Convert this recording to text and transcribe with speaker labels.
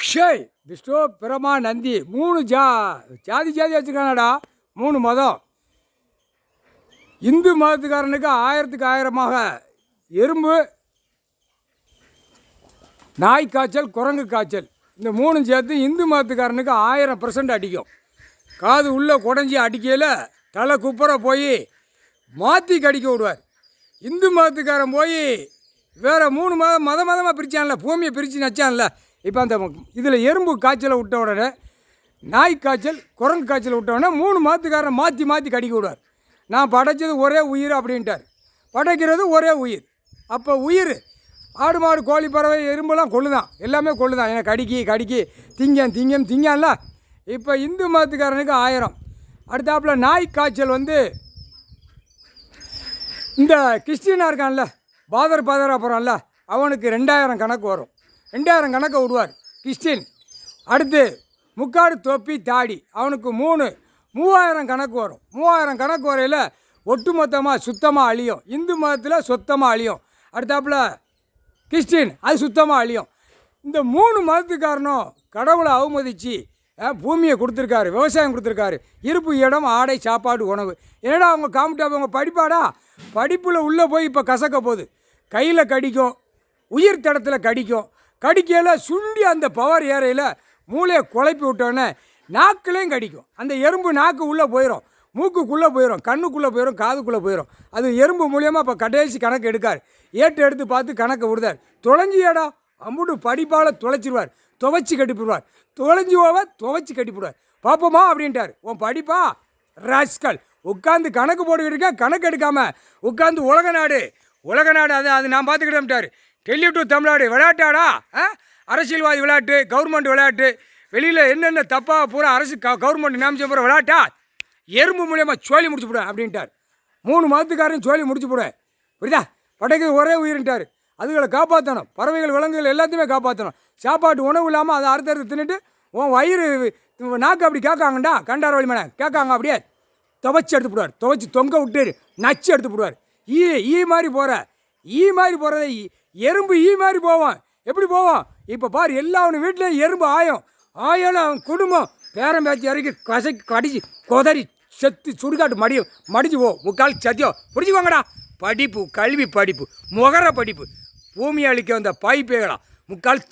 Speaker 1: ஷேய் விஷ்ணு பிரமா நந்தி 3 ஜாதி வச்சுருக்கானடா. 3 மதம். இந்து மதத்துக்காரனுக்கு 1000க்கு 1000மாக எறும்பு, நாய் காய்ச்சல், குரங்கு காய்ச்சல், இந்த 3 சேர்த்து இந்து மதத்துக்காரனுக்கு 1000% அடிக்கும். காது உள்ளே குடஞ்சி அடிக்கையில் தலை குப்புற போய் மாற்றி கடிக்க விடுவார். இந்து மதத்துக்காரன் போய் வேறு 3 மதமாக பிரித்தான்ல, பூமியை பிரித்து நச்சான்ல. இப்போ அந்த இதில் எறும்பு காய்ச்சலை விட்ட உடனே, நாய் காய்ச்சல், குரங்கு காய்ச்சல் விட்ட உடனே 3 மதத்துக்காரன் மாற்றி கடிக்க விடுவார். நான் படைச்சது ஒரே உயிர் அப்படின்ட்டார். படைக்கிறது ஒரே உயிர். அப்போ உயிர் ஆடு மாடு கோழி பறவை எறும்பெல்லாம் கொள்ளுதான், எல்லாமே கொள்ளுதான். ஏன்னா கடிக்கி திங்கன்ல. இப்போ இந்து மதத்துக்காரனுக்கு 1000. அடுத்தாப்பில் நாய் காய்ச்சல் இந்த கிறிஸ்டினாக இருக்கான்ல, பாதராக போகிறான்ல, அவனுக்கு 2000 கணக்கு வரும். 2000 கணக்கை விடுவார் கிறிஸ்டின். அடுத்து முக்காடு தொப்பி தாடி, அவனுக்கு 3000 கணக்கு வரும். 3000 கணக்கு வரையில் ஒட்டு மொத்தமாக சுத்தமாக அழியும். இந்து மதத்தில் சுத்தமாக அழியும். அடுத்தாப்பில் கிறிஸ்டின் அது சுத்தமாக அழியும். இந்த 3 மதத்துக்காரனும் கடவுளை அவமதித்து பூமியை கொடுத்துருக்காரு, விவசாயம் கொடுத்துருக்காரு, இருப்பு இடம், ஆடை, சாப்பாடு, உணவு. என்னடா அவங்க காமிட்டா அவங்க படிப்பாடா? படிப்பில் உள்ளே போய் இப்போ கசக்க போகுது. கையில் கடிக்கும், உயிர் தடத்தில் கடிக்கும். கடிக்கையில் சுண்டி அந்த பவர் ஏறையில் மூளையை குழப்பி விட்டோன்னே நாக்குலேயும் கடிக்கும். அந்த எறும்பு நாக்கு உள்ளே போயிடும், மூக்குக்குள்ளே போயிடும், கண்ணுக்குள்ளே போயிடும், காதுக்குள்ளே போயிடும். அது எறும்பு மூலியமாக இப்போ கடைசி கணக்கு எடுக்கார். எடுத்து பார்த்து கணக்கை விடுதார். தொலைஞ்சியடா அம்புட்டு படிப்பால் தொலைச்சிடுவார், துவைச்சி கட்டிப்பிடுவார். தொலைஞ்சி போவார், துவைச்சி கட்டிப்பிடுவார். பார்ப்போமா அப்படின்ட்டார். உன் படிப்பா ராஸ்கல். உட்காந்து கணக்கு போட்டுக்கிட்டு இருக்கேன், கணக்கு எடுக்காமல் உட்காந்து உலக நாடு அது நான் பார்த்துக்கிட்டேன்ட்டார். டெல்லி டு தமிழ்நாடு விளையாட்டாடா? அரசியல்வாதி விளையாட்டு, கவர்மெண்ட் விளையாட்டு, வெளியில் என்னென்ன தப்பாக பூரா அரசு கவர்மெண்ட் நியமிச்ச பூரா விளையாட்டா? எறும்பு மூலியமாக சோழி முடிச்சு போடுவேன் அப்படின்ட்டார். 3 மதத்துக்காரையும் சோழி முடிச்சு போடுவேன். புரியுதா? படைக்கிறது ஒரே உயிர்ன்ட்டார். அதுகளை காப்பாற்றணும், பறவைகள் விலங்குகள் எல்லாத்தையுமே காப்பாற்றணும். சாப்பாட்டு உணவு இல்லாமல் அதை அறுத்து தின்னுட்டு உன் வயிறு நாக்கு அப்படி கேட்காங்கண்டா, கண்டார வழி மேலே கேட்காங்க. அப்படியே துவைச்சி எடுத்து போடுவார். துவைச்சி தொங்க விட்டு நச்சு எடுத்து போடுவார். ஈ மாதிரி போகிறத எறும்பு ஈ மாதிரி போவான். எப்படி போவான்? இப்போ பாரு, எல்லா அவனு வீட்லேயும் எறும்பு ஆயம் அவன் குடும்பம் பேரம் பேச்சு இறக்கி கடிச்சு கொதறி செத்து சுடுகாட்டு மடிச்சு போ. முக்கால் சத்தியம் புரிஞ்சுக்கோங்கடா. படிப்பு, கல்வி படிப்பு, முகர படிப்பு, பூமி அழிக்க வந்த பாய்ப்பேகளா முக்கால்